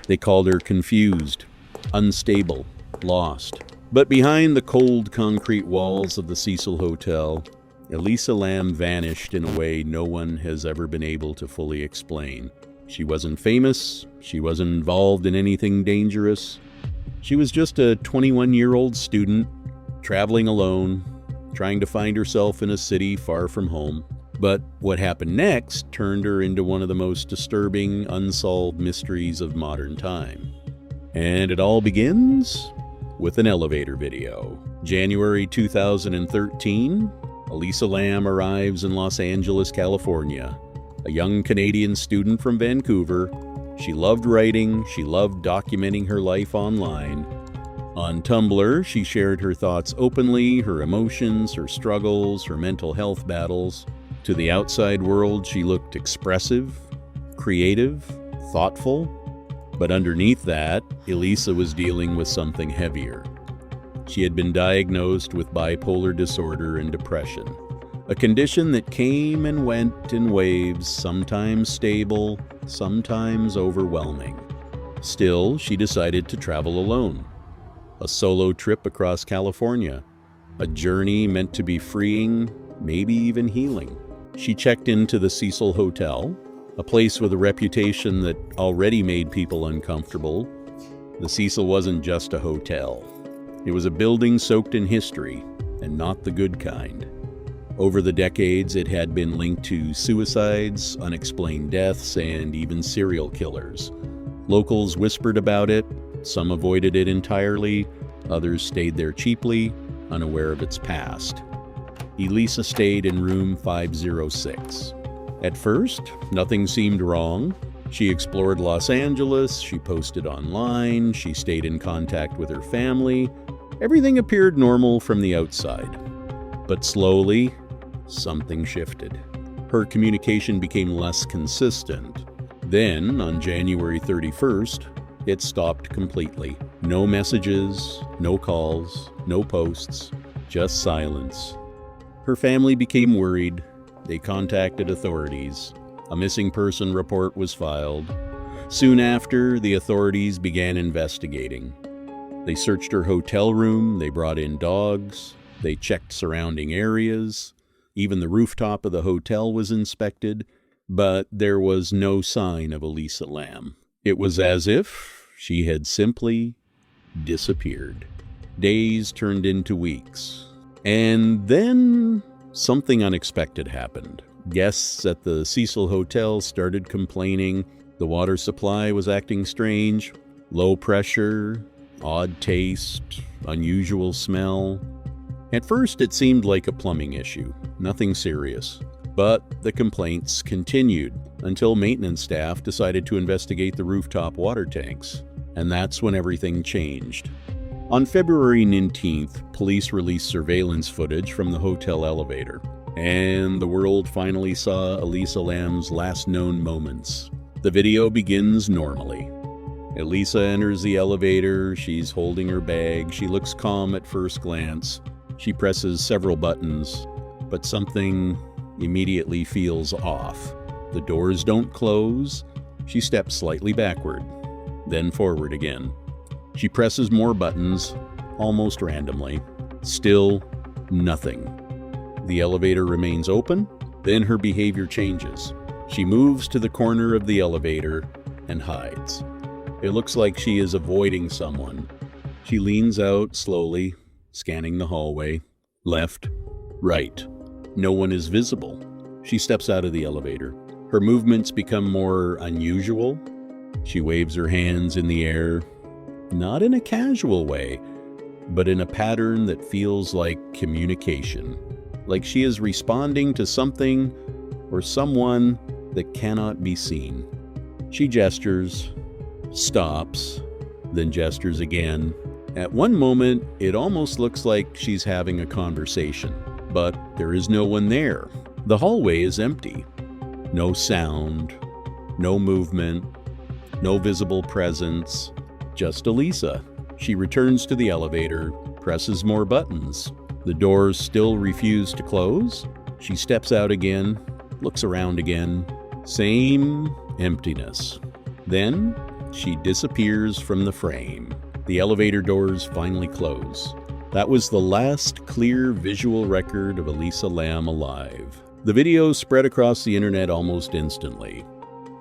They called her confused, unstable, lost. But behind the cold concrete walls of the Cecil Hotel, Elisa Lam vanished in a way no one has ever been able to fully explain. She wasn't famous, she wasn't involved in anything dangerous. She was just a 21-year-old student, traveling alone, trying to find herself in a city far from home. But what happened next turned her into one of the most disturbing, unsolved mysteries of modern time. And it all begins with an elevator video. January 2013, Elisa Lam arrives in Los Angeles, California. A young Canadian student from Vancouver, she loved writing, she loved documenting her life online. On Tumblr, she shared her thoughts openly, her emotions, her struggles, her mental health battles. To the outside world, she looked expressive, creative, thoughtful. But underneath that, Elisa was dealing with something heavier. She had been diagnosed with bipolar disorder and depression, a condition that came and went in waves, sometimes stable, sometimes overwhelming. Still, she decided to travel alone. A solo trip across California, a journey meant to be freeing, maybe even healing. She checked into the Cecil Hotel, a place with a reputation that already made people uncomfortable. The Cecil wasn't just a hotel. It was a building soaked in history, and not the good kind. Over the decades, it had been linked to suicides, unexplained deaths, and even serial killers. Locals whispered about it, some avoided it entirely, others stayed there cheaply, unaware of its past. Elisa stayed in room 506. At first, nothing seemed wrong. She explored Los Angeles, she posted online, she stayed in contact with her family. Everything appeared normal from the outside. But slowly, something shifted. Her communication became less consistent. Then, on January 31st, it stopped completely. No messages, no calls, no posts, just silence. Her family became worried. They contacted authorities. A missing person report was filed. Soon after, the authorities began investigating. They searched her hotel room, they brought in dogs, they checked surrounding areas. Even the rooftop of the hotel was inspected, but there was no sign of Elisa Lam. It was as if she had simply disappeared. Days turned into weeks. And then something unexpected happened. Guests at the Cecil Hotel started complaining. The water supply was acting strange. Low pressure, odd taste, unusual smell. At first, it seemed like a plumbing issue, nothing serious. But the complaints continued until maintenance staff decided to investigate the rooftop water tanks. And that's when everything changed. On February 19th, police released surveillance footage from the hotel elevator. And the world finally saw Elisa Lam's last known moments. The video begins normally. Elisa enters the elevator, she's holding her bag, she looks calm at first glance. She presses several buttons, but something immediately feels off. The doors don't close. She steps slightly backward, then forward again. She presses more buttons, almost randomly. Still nothing. The elevator remains open, then her behavior changes. She moves to the corner of the elevator and hides. It looks like she is avoiding someone. She leans out slowly, scanning the hallway. Left, right. No one is visible. She steps out of the elevator. Her movements become more unusual. She waves her hands in the air, not in a casual way, but in a pattern that feels like communication. Like she is responding to something or someone that cannot be seen. She gestures, stops, then gestures again. At one moment, it almost looks like she's having a conversation, but there is no one there. The hallway is empty. No sound, no movement, no visible presence, just Elisa. She returns to the elevator, presses more buttons. The doors still refuse to close. She steps out again, looks around again. Same emptiness. Then she disappears from the frame. The elevator doors finally close. That was the last clear visual record of Elisa Lam alive. The video spread across the internet almost instantly.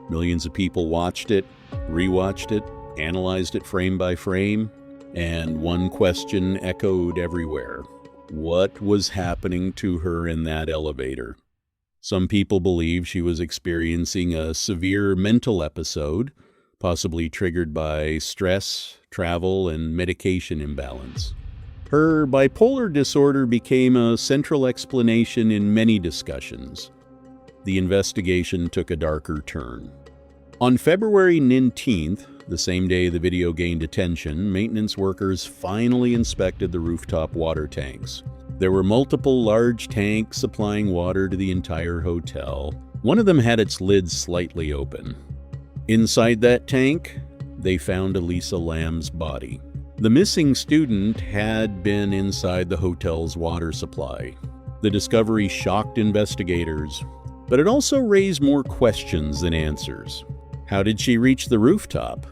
Millions of people watched it, rewatched it, analyzed it frame by frame, and one question echoed everywhere. What was happening to her in that elevator? Some people believe she was experiencing a severe mental episode, possibly triggered by stress, travel, and medication imbalance. Her bipolar disorder became a central explanation in many discussions. The investigation took a darker turn. On February 19th, the same day the video gained attention, maintenance workers finally inspected the rooftop water tanks. There were multiple large tanks supplying water to the entire hotel. One of them had its lid slightly open. Inside that tank, they found Elisa Lam's body. The missing student had been inside the hotel's water supply. The discovery shocked investigators, but it also raised more questions than answers. How did she reach the rooftop?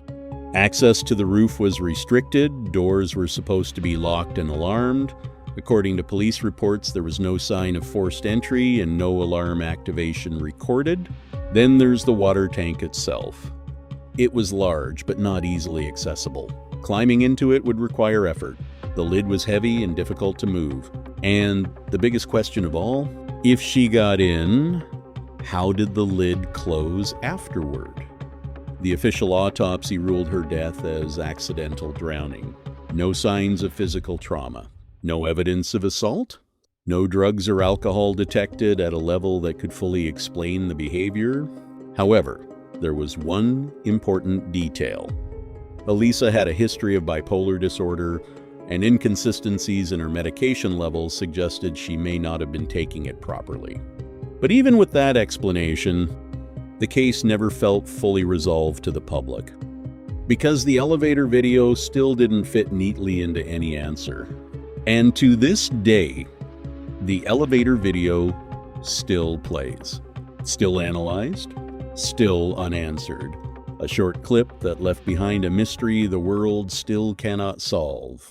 Access to the roof was restricted, doors were supposed to be locked and alarmed. According to police reports, there was no sign of forced entry and no alarm activation recorded. Then there's the water tank itself. It was large, but not easily accessible. Climbing into it would require effort. The lid was heavy and difficult to move. And the biggest question of all, if she got in, how did the lid close afterward? The official autopsy ruled her death as accidental drowning. No signs of physical trauma. No evidence of assault. No drugs or alcohol detected at a level that could fully explain the behavior. However, there was one important detail. Elisa had a history of bipolar disorder, and inconsistencies in her medication levels suggested she may not have been taking it properly. But even with that explanation, the case never felt fully resolved to the public, because the elevator video still didn't fit neatly into any answer. And to this day, the elevator video still plays, still analyzed, still unanswered. A short clip that left behind a mystery the world still cannot solve.